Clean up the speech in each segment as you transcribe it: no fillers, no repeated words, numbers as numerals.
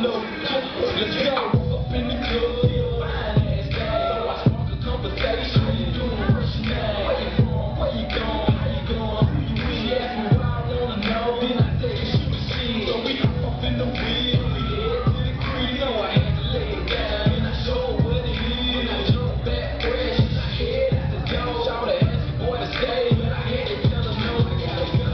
know. Let's go. Up in the club, fine ass guy. So I spark a conversation. What you doing? What's your name? Where you from? Where you going? How you going? Who you with? She asked me what I wanna know. Then I said she was shit. So we hop up in the wheel. We head to the crib. You know I had to lay it down. And I showed her what it is. When I jumped back fresh, I head out the door. Shawty asked me boy to stay, but I had to tell her no. I gotta go.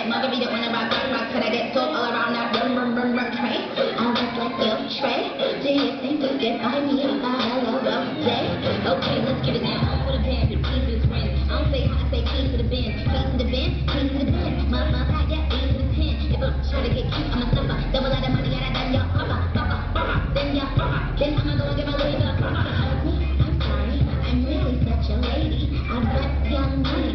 Margarita when I rock, could I get sold all around that rum tray? I look like your tray. Do you think you can find me on the hello day? Okay, let's get it now. For the band, keys to the ring. I don't say hot, I say keys to the bin. Keys to the bin, keys to the bin. Mama, yeah, keys to the pin. If I'm trying to get cute, I'm a slipper. Double out of money, and I done your then your then I'ma go and get my Louis Vuitton. I'm sorry, I'm really such a lady. I got young money.